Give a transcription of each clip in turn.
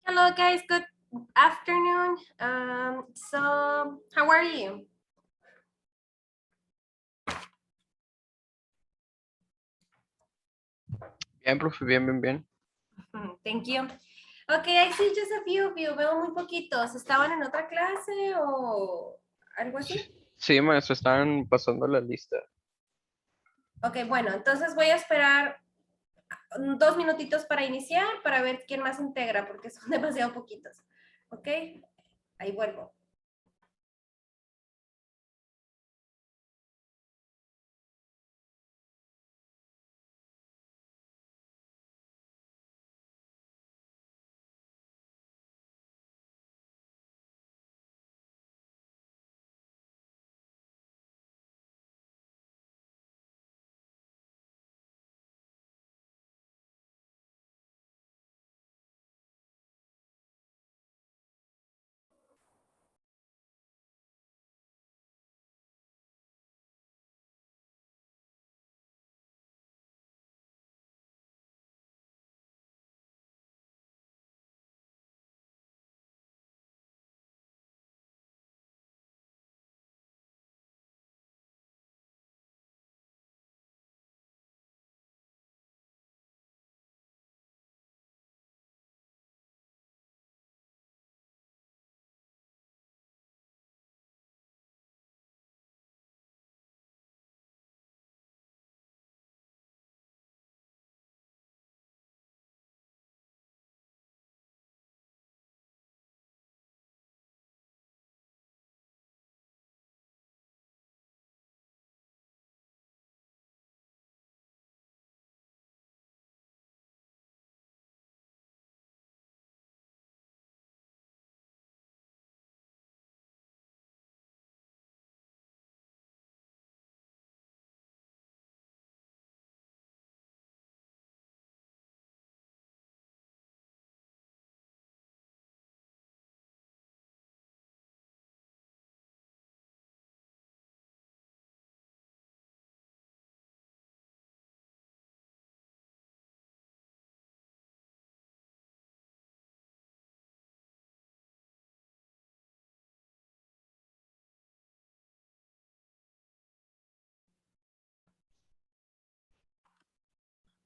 Hello guys, good afternoon. So how are you? Bien, profe, bien. Thank you. Okay, I see just a few of you. Veo muy poquitos. ¿Estaban en otra clase o algo así? Sí, maestro, están pasando la lista. Ok, bueno, entonces voy a esperar 2 minutitos para iniciar para ver quién más integra porque son demasiado poquitos. Ok, ahí vuelvo.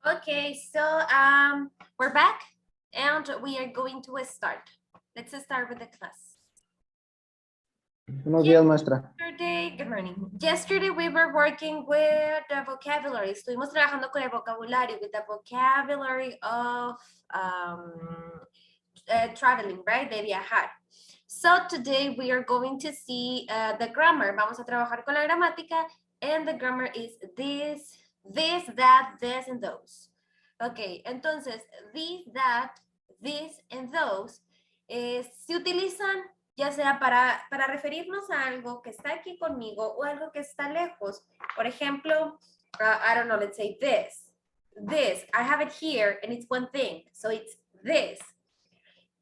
Okay, so we're back and we are going to start. Let's start with the class. Buenos días, maestra. Good morning. Yesterday we were working with the vocabulary. Estuvimos trabajando con el vocabulario, with the vocabulary of traveling, right? De viajar. So today we are going to see the grammar. Vamos a trabajar con la gramática, and the grammar is this, that, this, and those. Okay, entonces, this, that, this, and those se utilizan ya sea para referirnos a algo que está aquí conmigo o algo que está lejos. Por ejemplo, I don't know, let's say this. This, I have it here and it's one thing, so it's this.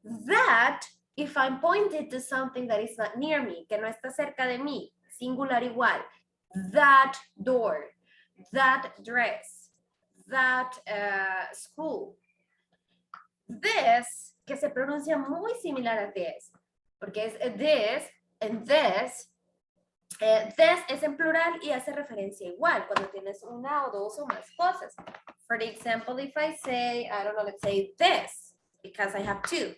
That, if I'm pointed to something that is not near me, que no está cerca de mí, singular igual. That door, that dress, that school. This, que se pronuncia muy similar a this, porque es this and this. This es en plural y hace referencia igual cuando tienes una o dos o más cosas. For example, if I say, I don't know, let's say this, because I have two.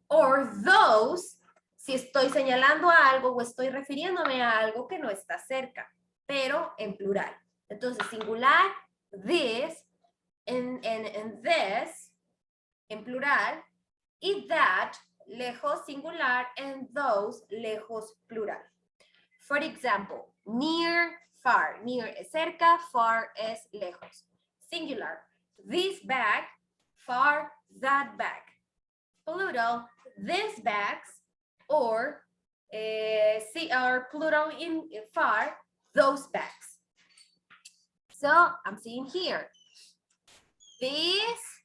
Or those, si estoy señalando a algo o estoy refiriéndome a algo que no está cerca, pero en plural. Entonces, singular, this, and this, en plural, y that, lejos, singular, and those, lejos, plural. For example, near, far. Near es cerca, far es lejos. Singular, this bag, far, that bag. Plural, these bags, or plural in far, those bags. So I'm seeing here, this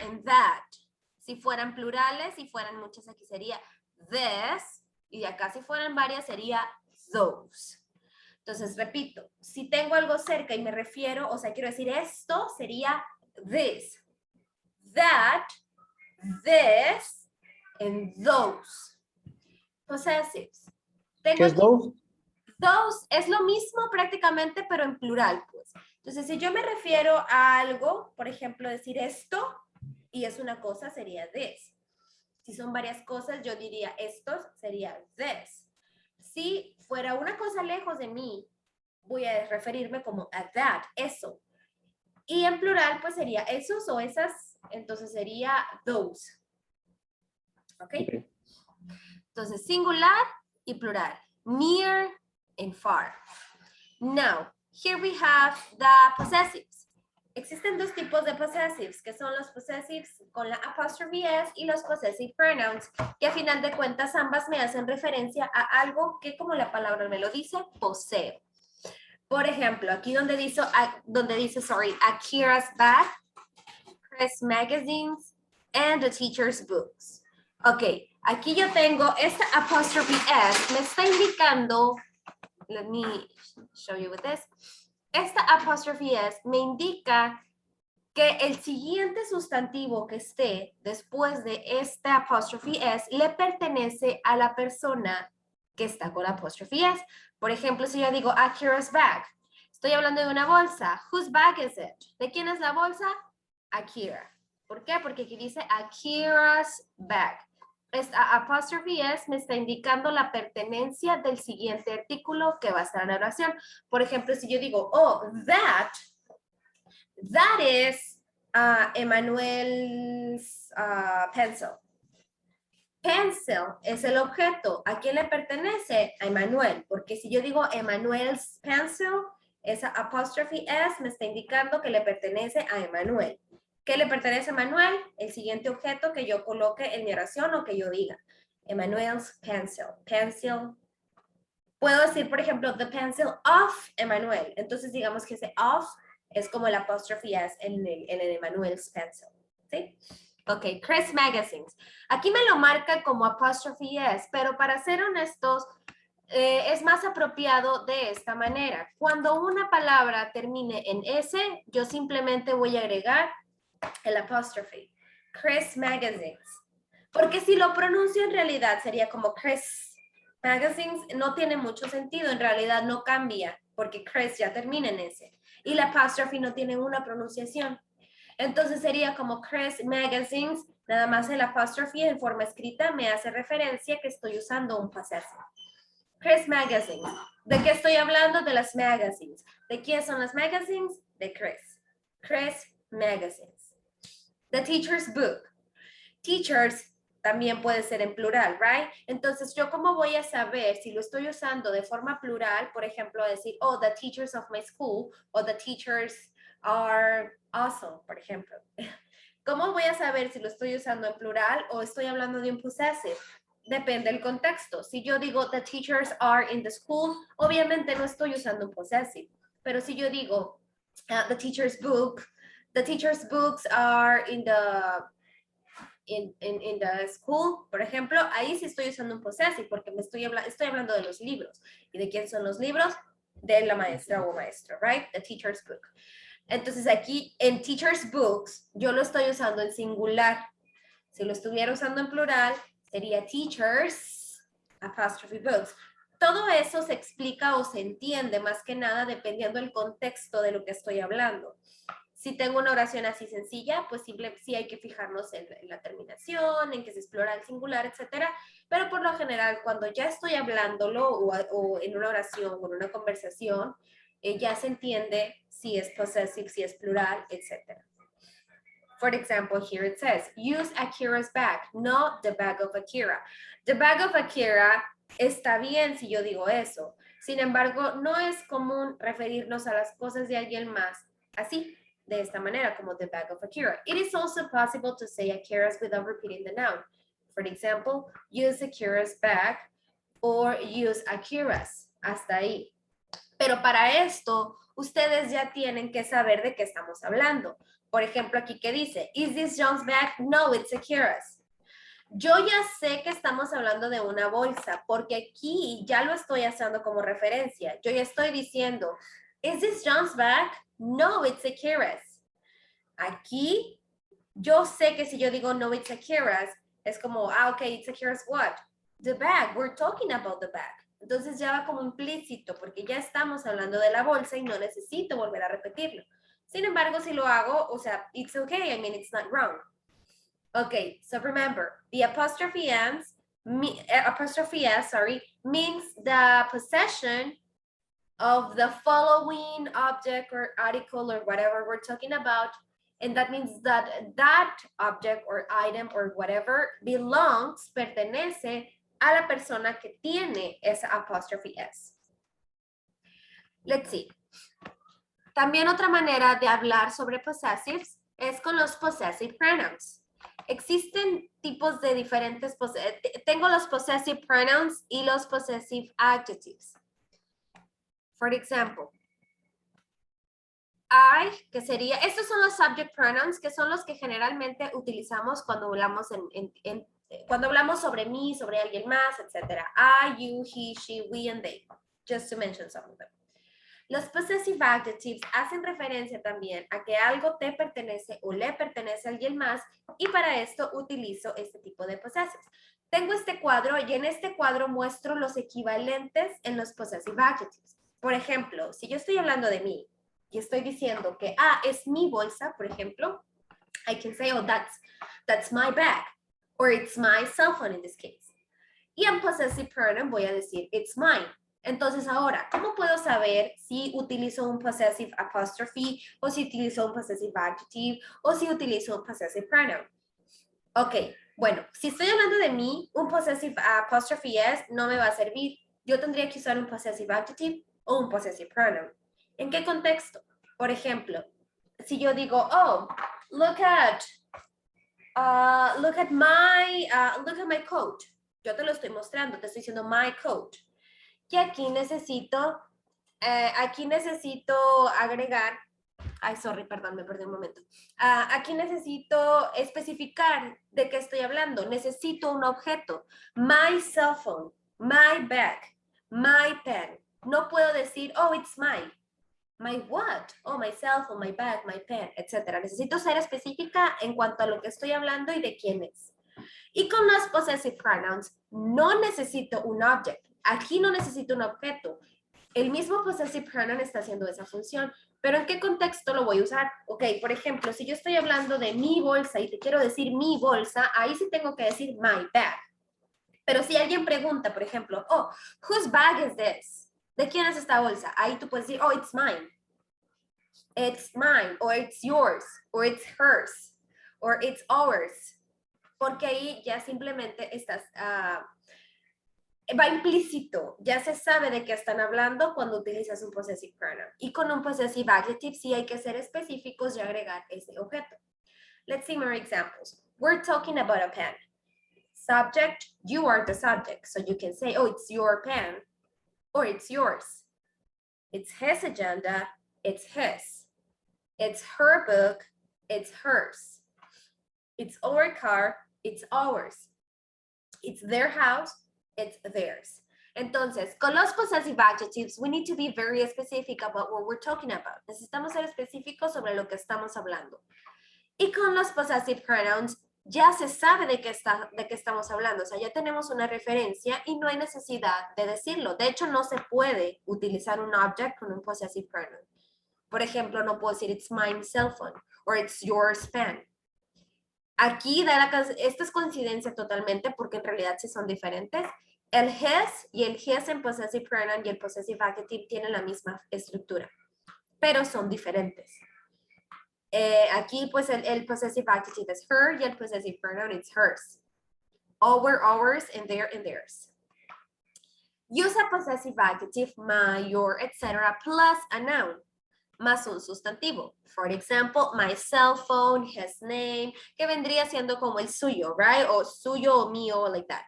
and that. Si fueran plurales, si fueran muchas, aquí sería this, y de acá si fueran varias sería those. Entonces, repito, si tengo algo cerca y me refiero, o sea, quiero decir esto, sería this. That, this and those. Possessives. Tengo ¿Qué es aquí- those? Those es lo mismo prácticamente, pero en plural, pues. Entonces, si yo me refiero a algo, por ejemplo, decir esto, y es una cosa, sería this. Si son varias cosas, yo diría estos, sería this. Si fuera una cosa lejos de mí, voy a referirme como a that, eso. Y en plural, pues sería esos o esas, entonces sería those. ¿Ok? Ok. Entonces, singular y plural. Near and far. Now, here we have the possessives. Existen dos tipos de possessives, que son los possessives con la apostrophe S y los possessive pronouns, que a final de cuentas ambas me hacen referencia a algo que, como la palabra me lo dice, poseo. Por ejemplo, aquí donde dice Akira's bag, Chris magazines, and the teacher's books. Ok, aquí yo tengo esta apostrophe S, me está indicando, let me show you with this. Esta apostrophe S me indica que el siguiente sustantivo que esté después de esta apostrophe S le pertenece a la persona que está con la apostrophe S. Por ejemplo, si yo digo Akira's bag, estoy hablando de una bolsa. Whose bag is it? ¿De quién es la bolsa? Akira. ¿Por qué? Porque aquí dice Akira's bag. Esta apostrophe S me está indicando la pertenencia del siguiente artículo que va a estar en la oración. Por ejemplo, si yo digo, oh, that is Emanuel's pencil. Pencil es el objeto. ¿A quién le pertenece? A Emanuel. Porque si yo digo Emanuel's pencil, esa apostrophe S me está indicando que le pertenece a Emanuel. ¿Qué le pertenece a Emanuel? El siguiente objeto que yo coloque en mi oración o que yo diga. Emanuel's pencil. Pencil. Puedo decir, por ejemplo, the pencil of Emanuel. Entonces, digamos que ese of es como la apostrophe S en el Emanuel's pencil. ¿Sí? Ok, Chris Magazines. Aquí me lo marca como apostrophe S, pero para ser honestos, es más apropiado de esta manera. Cuando una palabra termine en S, yo simplemente voy a agregar el apostrophe. Chris Magazines. Porque si lo pronuncio en realidad sería como Chris Magazines, no tiene mucho sentido, en realidad no cambia, porque Chris ya termina en S. Y la apostrophe no tiene una pronunciación. Entonces sería como Chris Magazines, nada más el apostrophe en forma escrita me hace referencia que estoy usando un possessive. Chris Magazines. ¿De qué estoy hablando? De las magazines. ¿De quién son las magazines? De Chris. Chris Magazines. The teacher's book. Teachers también puede ser en plural, right? Entonces, ¿yo cómo voy a saber si lo estoy usando de forma plural? Por ejemplo, decir, oh, the teachers of my school, o the teachers are awesome, por ejemplo. ¿Cómo voy a saber si lo estoy usando en plural o estoy hablando de un possessive? Depende del contexto. Si yo digo, the teachers are in the school, obviamente no estoy usando un possessive. Pero si yo digo, the teacher's book, the teacher's books are in the school, por ejemplo, ahí sí estoy usando un possessive porque estoy hablando de los libros. ¿Y de quién son los libros? De la maestra o maestro, right? The teacher's book. Entonces aquí en teacher's books yo lo estoy usando en singular. Si lo estuviera usando en plural sería teachers apostrophe books. Todo eso se explica o se entiende más que nada dependiendo del contexto de lo que estoy hablando. Si tengo una oración así sencilla, pues sí hay que fijarnos en la terminación, en que se explora el singular, etcétera. Pero por lo general, cuando ya estoy hablándolo o en una oración o en una conversación, ya se entiende si es possessive, si es plural, etcétera. For example, here it says, use Akira's bag, not the bag of Akira. The bag of Akira está bien si yo digo eso. Sin embargo, no es común referirnos a las cosas de alguien más así, de esta manera, como the bag of Akira. It is also possible to say Akira's without repeating the noun. For example, use Akira's bag or use Akira's. Hasta ahí. Pero para esto, ustedes ya tienen que saber de qué estamos hablando. Por ejemplo, aquí que dice, is this John's bag? No, it's Akira's. Yo ya sé que estamos hablando de una bolsa, porque aquí ya lo estoy haciendo como referencia. Yo ya estoy diciendo, is this John's bag? No, it's Akira's. Aquí Yo sé que si yo digo, no, it's Akira's, es como, okay, it's Akira's what? The bag, we're talking about the bag. Entonces ya va como implícito, porque ya estamos hablando de la bolsa y no necesito volver a repetirlo. Sin embargo, si lo hago, o sea, it's okay, I mean, it's not wrong. Okay, so remember, the apostrophe S, means the possession of the following object or article or whatever we're talking about, and that means that that object or item or whatever belongs, pertenece a la persona que tiene esa apostrophe S. Let's see. También otra manera de hablar sobre possessives es con los possessive pronouns. Existen tipos de diferentes, tengo los possessive pronouns y los possessive adjectives. For example, I, que sería, estos son los subject pronouns, que son los que generalmente utilizamos cuando hablamos cuando hablamos sobre mí, sobre alguien más, etc. I, you, he, she, we, and they, just to mention some of them. Los possessive adjectives hacen referencia también a que algo te pertenece o le pertenece a alguien más, y para esto utilizo este tipo de possessives. Tengo este cuadro y en este cuadro muestro los equivalentes en los possessive adjectives. Por ejemplo, si yo estoy hablando de mí y estoy diciendo que, es mi bolsa, por ejemplo, I can say, oh, that's my bag, or it's my cell phone in this case. Y en possessive pronoun voy a decir, it's mine. Entonces ahora, ¿cómo puedo saber si utilizo un possessive apostrophe, o si utilizo un possessive adjective, o si utilizo un possessive pronoun? Ok, bueno, si estoy hablando de mí, un possessive apostrophe S no me va a servir. Yo tendría que usar un possessive adjective o un possessive pronoun. ¿En qué contexto? Por ejemplo, si yo digo, oh, look at my coat. Yo te lo estoy mostrando, te estoy diciendo my coat. Y aquí necesito agregar, perdón, me perdí un momento. Aquí necesito especificar de qué estoy hablando. Necesito un objeto. My cell phone, my bag, my pen. No puedo decir, oh, it's mine. My what? Oh, my cell phone, my bag, my pen, etc. Necesito ser específica en cuanto a lo que estoy hablando y de quién es. Y con los possessive pronouns, no necesito un object. Aquí no necesito un objeto. El mismo possessive pronoun está haciendo esa función. ¿Pero en qué contexto lo voy a usar? Ok, por ejemplo, si yo estoy hablando de mi bolsa y te quiero decir mi bolsa, ahí sí tengo que decir my bag. Pero si alguien pregunta, por ejemplo, oh, whose bag is this? ¿De quién es esta bolsa? Ahí tú puedes decir, oh, it's mine. It's mine, or it's yours, or it's hers, or it's ours. Porque ahí ya simplemente estás, va implícito, ya se sabe de qué están hablando cuando utilizas un possessive pronoun. Y con un possessive adjective sí hay que ser específicos y agregar ese objeto. Let's see more examples. We're talking about a pen. Subject, you are the subject. So you can say, oh, it's your pen, or it's yours. It's his agenda, it's his. It's her book, it's hers. It's our car, it's ours. It's their house, it's theirs. Entonces, con los possessive adjectives, we need to be very specific about what we're talking about. Necesitamos ser específicos sobre lo que estamos hablando. Y con los possessive pronouns, ya se sabe de qué estamos hablando. O sea, ya tenemos una referencia y no hay necesidad de decirlo. De hecho, no se puede utilizar un object con un possessive pronoun. Por ejemplo, no puedo decir it's my cell phone or it's yours pen. Aquí esta es coincidencia totalmente porque en realidad sí son diferentes. El his y el his en possessive pronoun y el possessive adjective tienen la misma estructura, pero son diferentes. Aquí pues el possessive adjective es her y el possessive pronoun it's hers. Our, ours, and their, and theirs. Use a possessive adjective, my, your, etc. plus a noun, más un sustantivo. For example, my cell phone, his name, que vendría siendo como el suyo, right? O suyo o mío, like that.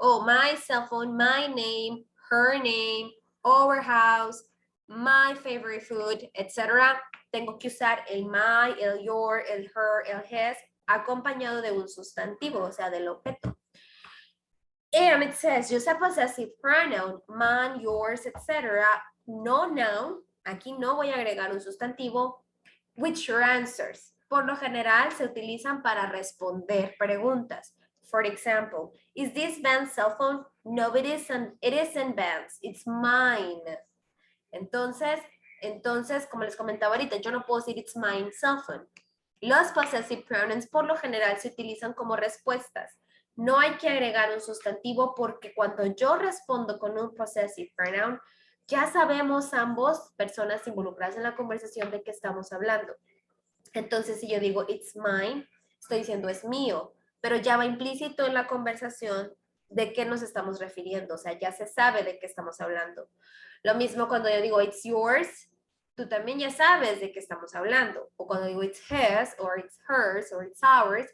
Oh, my cell phone, my name, her name, our house, my favorite food, etc. Tengo que usar el my, el your, el her, el his, acompañado de un sustantivo, o sea, del objeto. And it says, use a possessive pronoun, mine, yours, etc. No noun. Aquí no voy a agregar un sustantivo with your answers. por lo general se utilizan para responder preguntas. For example, is this Ben's cell phone? No, it isn't Ben's, it's mine. Entonces, como les comentaba ahorita, yo no puedo decir it's mine cell phone. Los possessive pronouns por lo general se utilizan como respuestas. No hay que agregar un sustantivo porque cuando yo respondo con un possessive pronoun, ya sabemos ambos, personas involucradas en la conversación, de qué estamos hablando. Entonces, si yo digo it's mine, estoy diciendo es mío, pero ya va implícito en la conversación de qué nos estamos refiriendo, o sea, ya se sabe de qué estamos hablando. Lo mismo cuando yo digo it's yours, tú también ya sabes de qué estamos hablando. O cuando digo it's his, or it's hers, or it's ours,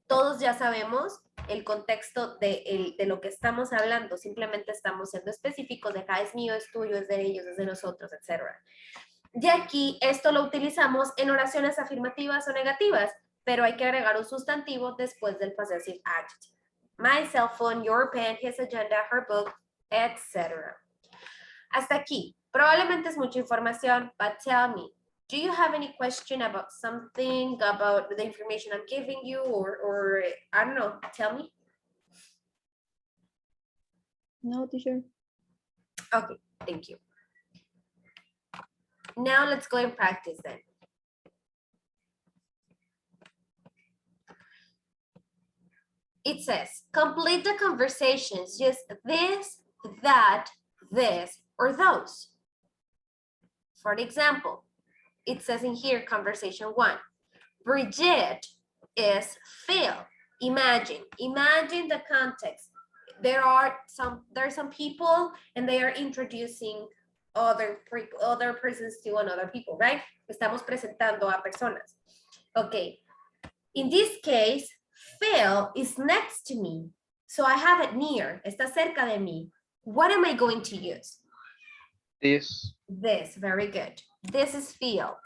todos ya sabemos el contexto de lo que estamos hablando, simplemente estamos siendo específicos de acá es mío, es tuyo, es de ellos, es de nosotros, etc. Y aquí esto lo utilizamos en oraciones afirmativas o negativas, pero hay que agregar un sustantivo después del possessive adjective. My cell phone, your pen, his agenda, her book, etc. Hasta aquí. Probablemente es mucha información, but tell me, do you have any question about something, about the information I'm giving you, or I don't know, tell me. No, teacher. Okay, thank you. Now let's go and practice then. It says, complete the conversations, just this, that, this, or those. For example, it says in here, conversation 1, Brigitte is Phil. Imagine the context. There are some people and they are introducing other persons to another people, right? Estamos presentando a personas. Okay, in this case, Phil is next to me. So I have it near, está cerca de mí. What am I going to use? This. This, very good. This is Phil.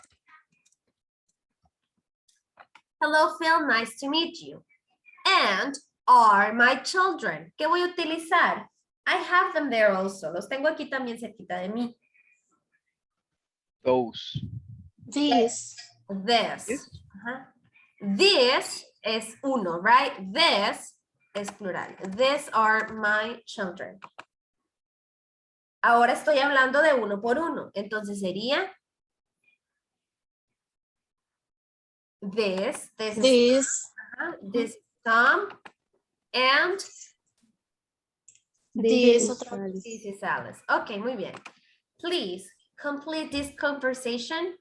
Hello, Phil, nice to meet you. And are my children. ¿Qué voy a utilizar? I have them there also. Los tengo aquí también cerquita de mí. Those. This. This. This. This es uno, right? This es plural. These are my children. Ahora estoy hablando de uno por uno. Entonces sería this is Tom, and This. this is Alice. Ok, muy bien. Please complete this conversation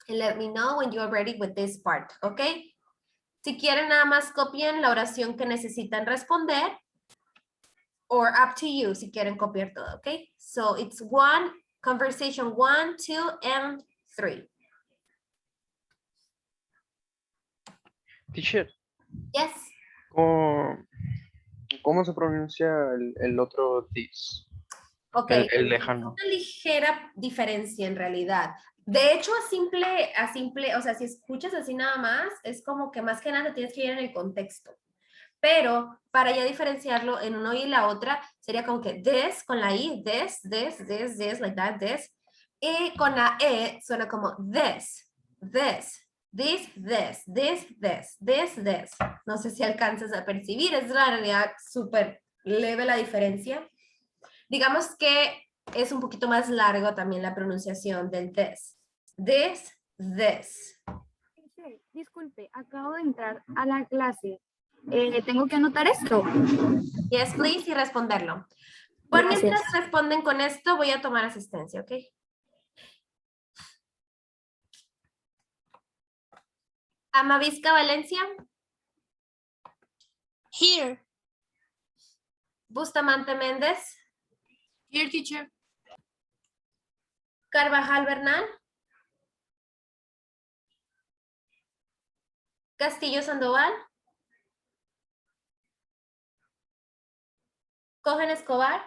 and let me know when you are ready with this part, ok? Si quieren nada más copien la oración que necesitan responder, or up to you si quieren copiar todo, ok? So it's conversation 1, 2, and 3. Teacher, Yes. ¿cómo se pronuncia el otro this? Ok, El lejano. una ligera diferencia en realidad. De hecho, a simple, o sea, si escuchas así nada más, es como que más que nada tienes que ir en el contexto. Pero para ya diferenciarlo en uno y la otra, sería como que this con la i, this, like that, this. Y con la e suena como this. No sé si alcanzas a percibir, es la realidad súper leve la diferencia. Digamos que es un poquito más largo también la pronunciación del this. This. Disculpe, acabo de entrar a la clase. ¿Tengo que anotar esto? Yes, please, y responderlo. Por Gracias. mientras responden con esto, voy a tomar asistencia, ¿ok? Amavisca Valencia. Here. Bustamante Méndez. Here, teacher. Carvajal Bernal. Castillo Sandoval. Cogen Escobar.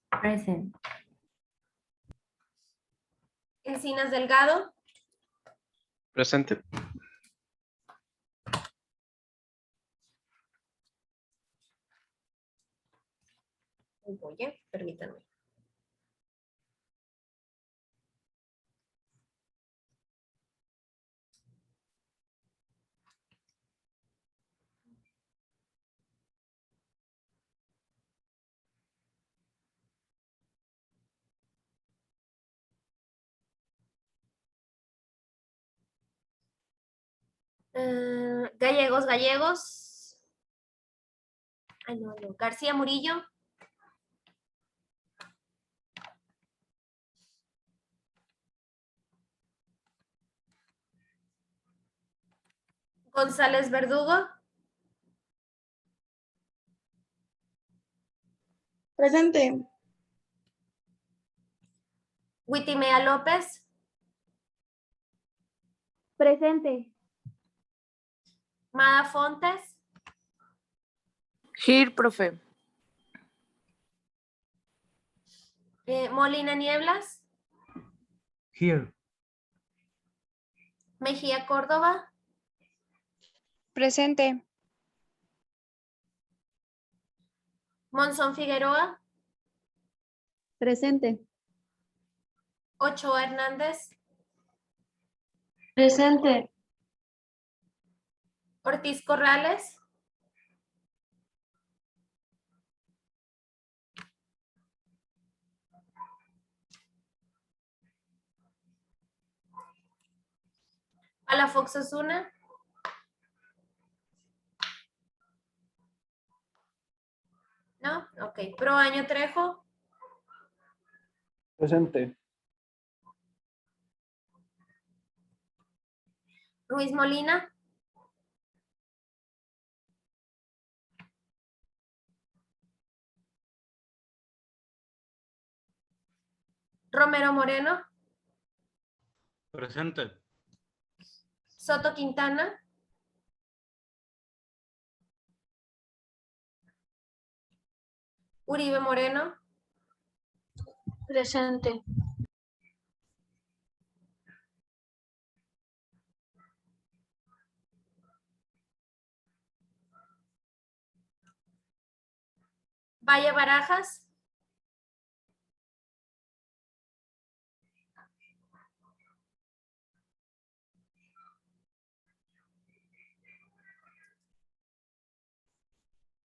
Present. Encinas Delgado. Presente. Oye, permítanme. Gallegos, Gallegos. Ay, no. García Murillo. González Verdugo. Presente. Witimea López. Presente. Mada Fontes. Here, profe. Molina Nieblas. Here. Mejía Córdoba. Presente. Monzón Figueroa. Presente. Ochoa Hernández. Presente. Ortiz Corrales. Palafox Osuna. ¿No? Ok. Proaño Trejo. Presente. Ruiz Molina. Romero Moreno. Presente. Soto Quintana. Uribe Moreno. Presente. Valle Barajas.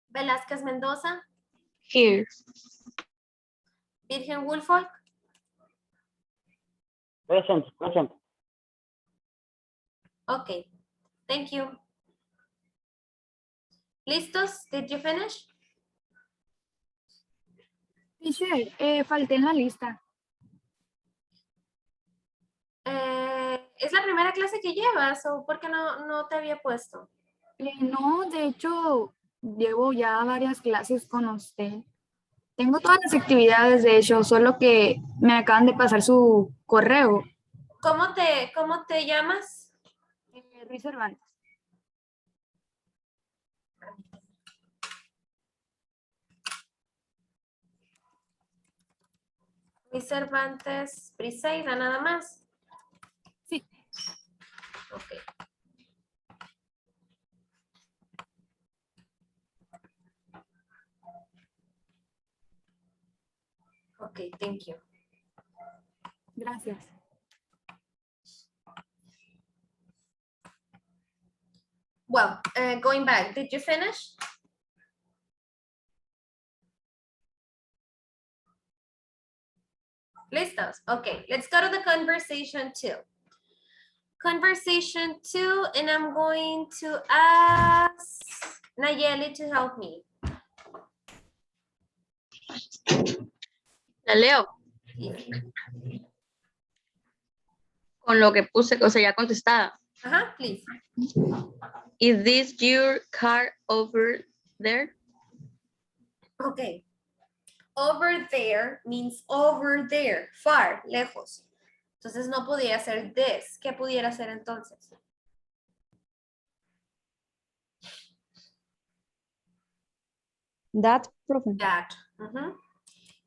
Velázquez Mendoza. Here. Virgen Woolfolk. Present. Present. Ok. Thank you. ¿Listos? Did you finish? Teacher, falté en la lista. ¿Es la primera clase que llevas o por qué no te había puesto? No, de hecho, llevo ya varias clases con usted. Tengo todas las actividades, de hecho, solo que me acaban de pasar su correo. ¿Cómo te llamas? Ruiz Cervantes. Luis Cervantes Briseida, nada más. Sí. Ok. Ok, thank you. Gracias. Well, going back, did you finish? Listos? Okay, let's go to the conversation 2. Conversation 2, and I'm going to ask Nayeli to help me. La leo. Con lo que puse, o sea, ya contestada. Please. Is this your car over there? Okay. Over there means over there, far, lejos. Entonces no podía ser this. ¿Qué pudiera ser entonces? That, profe. That.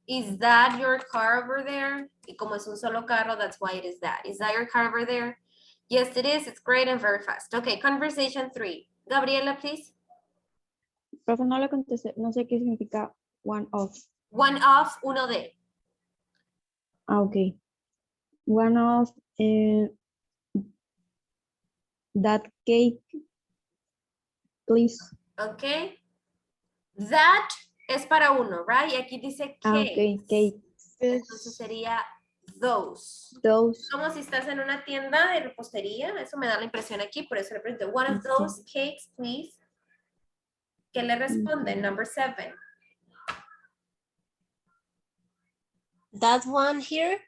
Is that your car over there? Y como es un solo carro, that's why it is that. Is that your car over there? Yes, it is. It's great and very fast. Okay, conversation 3. Gabriela, please. Profe, no le contesté. No sé qué significa one of. One of, uno de. Ah, ok. One of that cake, please. Okay. That es para uno, right? Y aquí dice Ah, cake. ok, cake. Entonces sería those. Those. Como si estás en una tienda de repostería, eso me da la impresión aquí, por eso le pregunto, one of those cakes, please. ¿Qué le responde? Number 7. That one here.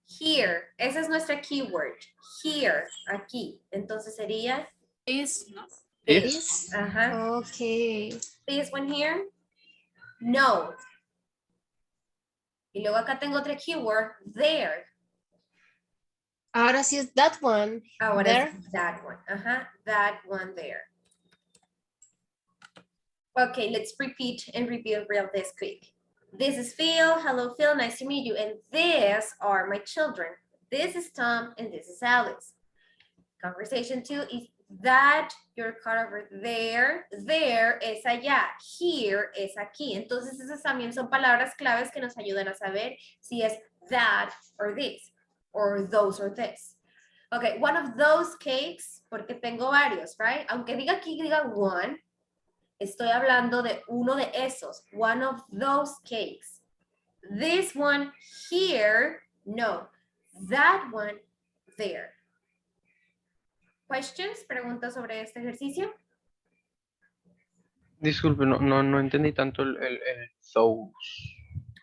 Here, esa es nuestra keyword. Here, aquí. Entonces sería Is. This. ajá. Okay. This one here. No. Y luego acá tengo otra keyword, there. Ahora sí es that one. Ahora There. es that one. Ajá, that one there. Okay, let's repeat and review real this quick. This is Phil. Hello, Phil. Nice to meet you. And these are my children. This is Tom and this is Alice. Conversation 2 is that your car over there. There es allá. Here es aquí. Entonces esas también son palabras claves que nos ayudan a saber si es that or this, or those or this. Okay, one of those cakes, porque tengo varios, right? Aunque diga aquí, diga one, estoy hablando de uno de esos. One of those cakes. This one here, no. That one there. Questions, preguntas sobre este ejercicio. Disculpe, no entendí tanto el those.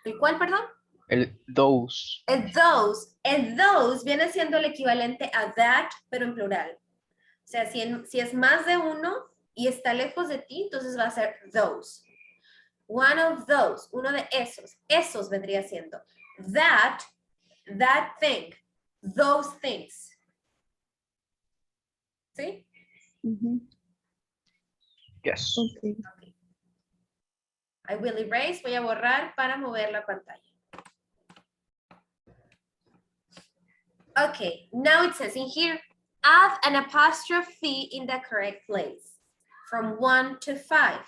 ¿El cuál, perdón? El those. El those. El those viene siendo el equivalente a that, pero en plural. O sea, si es más de uno y está lejos de ti, entonces va a ser those. One of those, uno de esos. Esos vendría siendo that thing, those things. ¿Sí? Yes. Okay. I will erase, voy a borrar para mover la pantalla. Okay, now it says in here, add an apostrophe in the correct place from 1 to 5.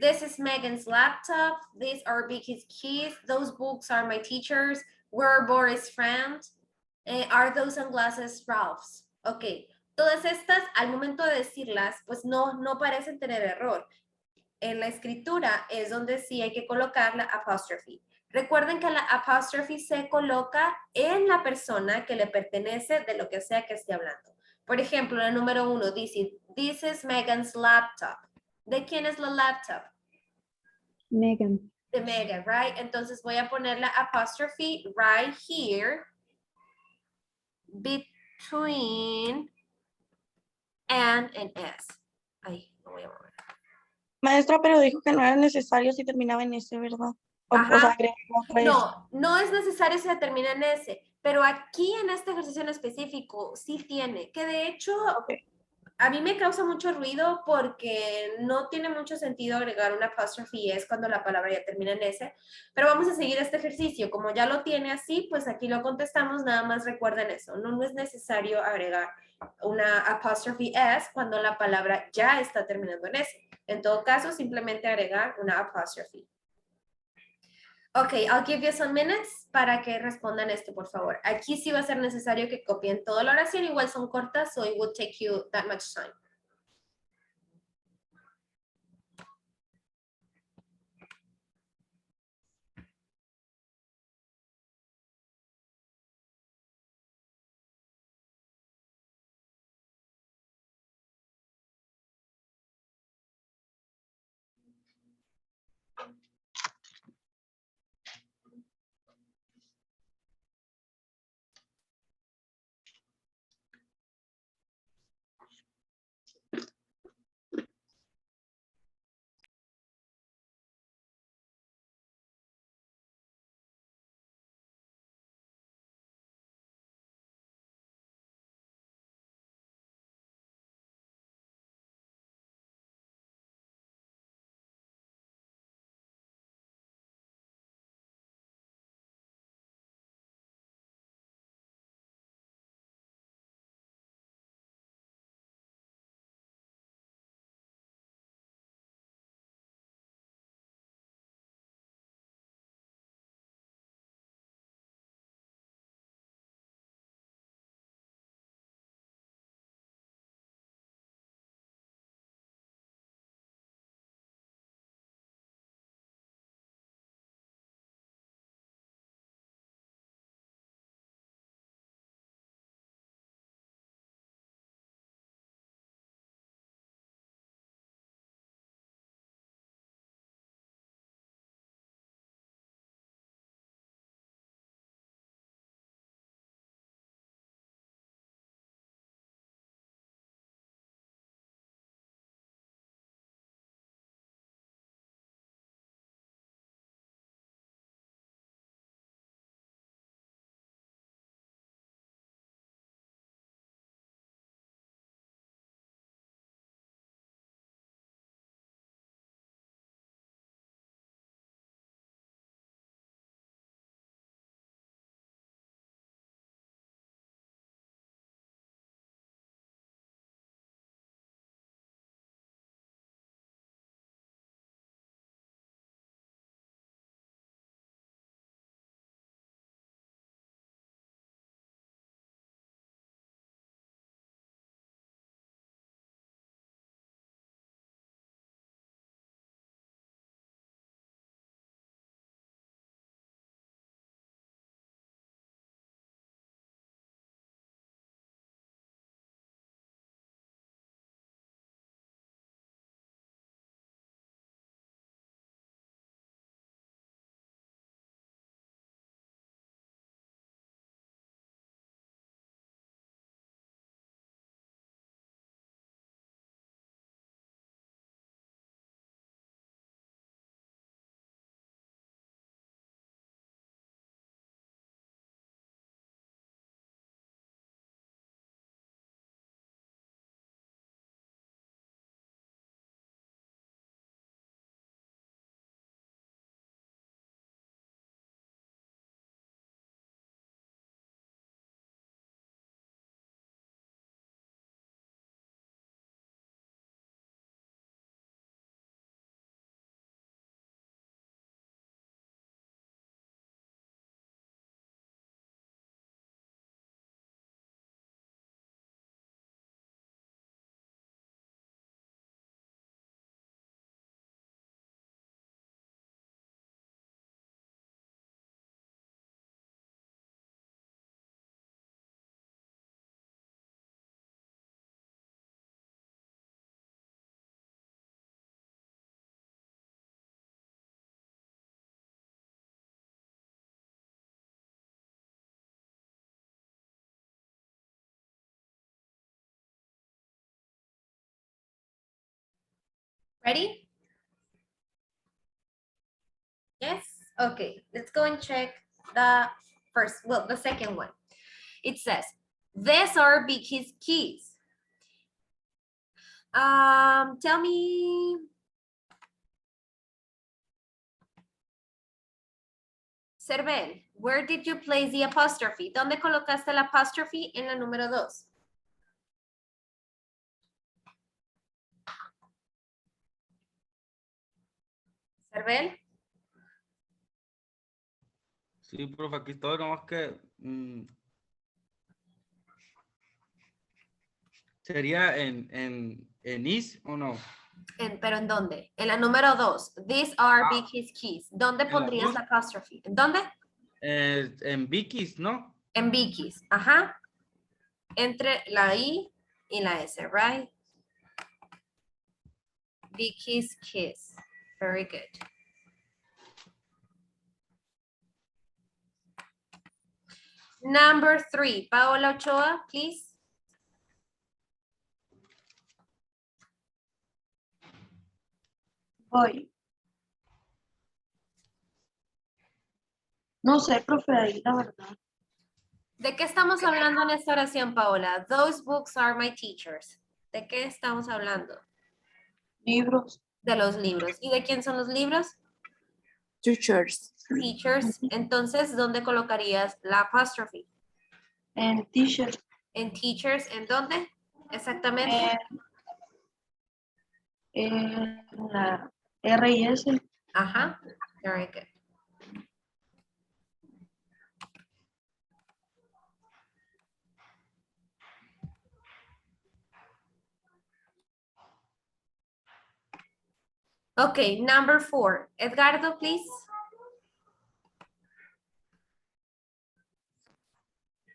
This is Megan's laptop. These are Vicky's keys. Those books are my teachers. We're Boris' friends. Are those sunglasses Ralph's? Okay, todas estas, al momento de decirlas, pues no parecen tener error. En la escritura es donde sí hay que colocar la apostrophe. Recuerden que la apostrophe se coloca en la persona que le pertenece de lo que sea que esté hablando. Por ejemplo, la número 1 dice, this is Megan's laptop. ¿De quién es la laptop? Megan. De Megan, right? Entonces voy a poner la apostrophe right here between and S. Ahí, lo voy a mover. Maestra, pero dijo que no era necesario si terminaba en ese, ¿verdad? O Ajá. sea, agregar otra vez. No es necesario si se termina en S, pero aquí en este ejercicio en específico sí tiene, que de hecho a mí me causa mucho ruido porque no tiene mucho sentido agregar una apostrophe S cuando la palabra ya termina en S, pero vamos a seguir este ejercicio. Como ya lo tiene así, pues aquí lo contestamos, nada más recuerden eso. No es necesario agregar una apostrophe S cuando la palabra ya está terminando en S. En todo caso, simplemente agregar una apostrophe. Ok, I'll give you some minutes para que respondan esto, por favor. Aquí sí va a ser necesario que copien toda la oración, igual son cortas, so it would take you that much time. Ready? Yes? Okay, let's go and check the the second one. It says, these are Vicky's keys. Tell me. Cervel, where did you place the apostrophe? ¿Dónde colocaste la apostrophe en la número 2? Cervel. Sí, profe, aquí estoy, nomás que sería en is o no. ¿Pero en dónde? En la número 2. These are Vicky's keys. ¿Dónde la pondrías dos. la apostrophe? ¿En dónde? En Vicky's, ¿no? En Vicky's. Ajá. Entre la I y la S, right? Vicky's keys. Very good. Number 3. Paola Ochoa, please. Voy. No sé, profe, ahí la verdad. ¿De qué estamos hablando en esta oración, Paola? Those books are my teachers. ¿De qué estamos hablando? Libros. De los libros. ¿Y de quién son los libros? Teachers. Teachers. Entonces, ¿dónde colocarías la apostrophe? En teacher. En teachers, ¿en dónde? Exactamente. En la R y S. Ajá. Very good. Okay, number 4. Edgardo, please.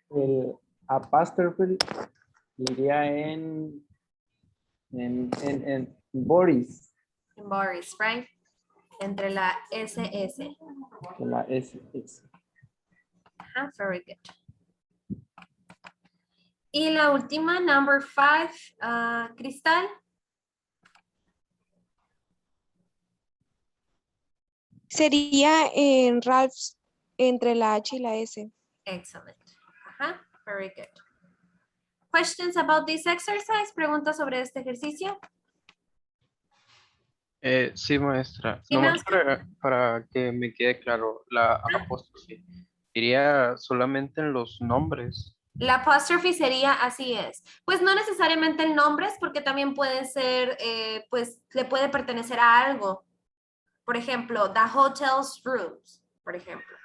El apóstrofe iría en Boris. En Boris, right? Entre la SS. La S. Ajá, very good. Y la última, number 5, Cristal. Sería en Ralph's entre la H y la S. Excellent. Ajá, very good. Questions about this exercise? ¿Preguntas sobre este ejercicio? Sí, maestra. Sí, Nomás maestra. para que me quede claro, la apóstrofe iría solamente en los nombres. La apostrophe sería así es. Pues no necesariamente el nombre, porque también puede ser, pues le puede pertenecer a algo. Por ejemplo, the hotel's rooms, por ejemplo.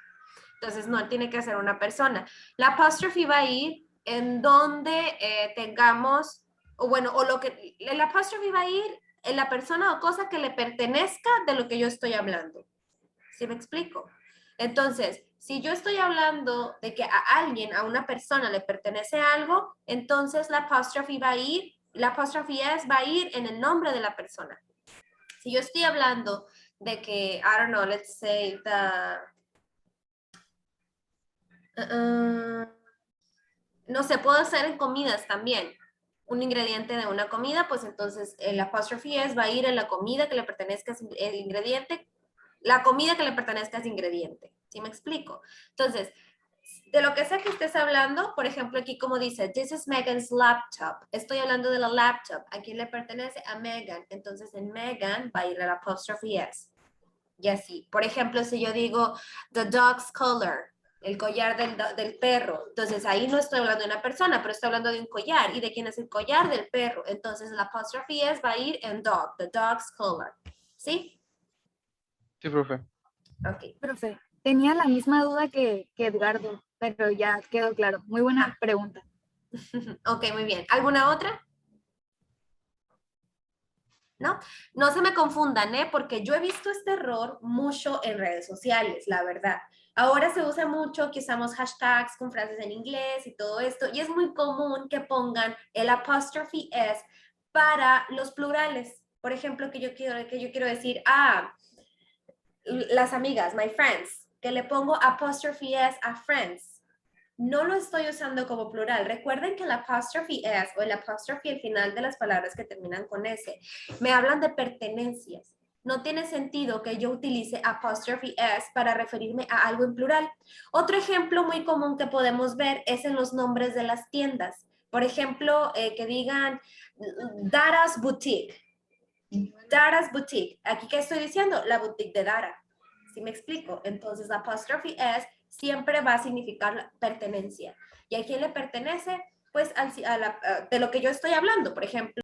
Entonces no tiene que ser una persona. La apostrophe va a ir en donde tengamos, o bueno, o lo que, la apostrophe va a ir en la persona o cosa que le pertenezca de lo que yo estoy hablando. ¿Sí me explico? Entonces, si yo estoy hablando de que a alguien, a una persona le pertenece algo, entonces la apostrophe va a ir, la apostrophe es va a ir en el nombre de la persona. Si yo estoy hablando de que, I don't know, let's say no sé, puedo hacer en comidas también. Un ingrediente de una comida, pues entonces el apostrophe es va a ir en la comida que le pertenezca el ingrediente, la comida que le pertenezca a ese ingrediente. ¿Sí me explico? Entonces, de lo que sea que estés hablando, por ejemplo, aquí como dice, this is Megan's laptop. Estoy hablando de la laptop. ¿A quién le pertenece? A Megan. Entonces, en Megan va a ir el apostrophe S. Y así. Por ejemplo, si yo digo, the dog's collar, el collar del perro. Entonces, ahí no estoy hablando de una persona, pero estoy hablando de un collar. ¿Y de quién es el collar? Del perro. Entonces, la apostrophe S va a ir en dog, the dog's collar. ¿Sí? Sí, profe. Ok. Profe, tenía la misma duda que Edgardo, pero ya quedó claro. Muy buena pregunta. Ok, muy bien. ¿Alguna otra? ¿No? No se me confundan, ¿eh? Porque yo he visto este error mucho en redes sociales, la verdad. Ahora se usa mucho que usamos hashtags con frases en inglés y todo esto, y es muy común que pongan el apostrophe S para los plurales. Por ejemplo, que yo quiero decir, las amigas, my friends, que le pongo apostrophe S a friends. no lo estoy usando como plural. Recuerden que el apostrophe s o el apostrophe al final de las palabras que terminan con s me hablan de pertenencias. No tiene sentido que yo utilice apostrophe s para referirme a algo en plural. Otro ejemplo muy común que podemos ver es en los nombres de las tiendas. Por ejemplo, que digan Dara's Boutique. Dara's Boutique. ¿Aquí qué estoy diciendo? La boutique de Dara. ¿Sí me explico? Entonces, apostrophe s siempre va a significar pertenencia. ¿Y a quién le pertenece? Pues de lo que yo estoy hablando, por ejemplo.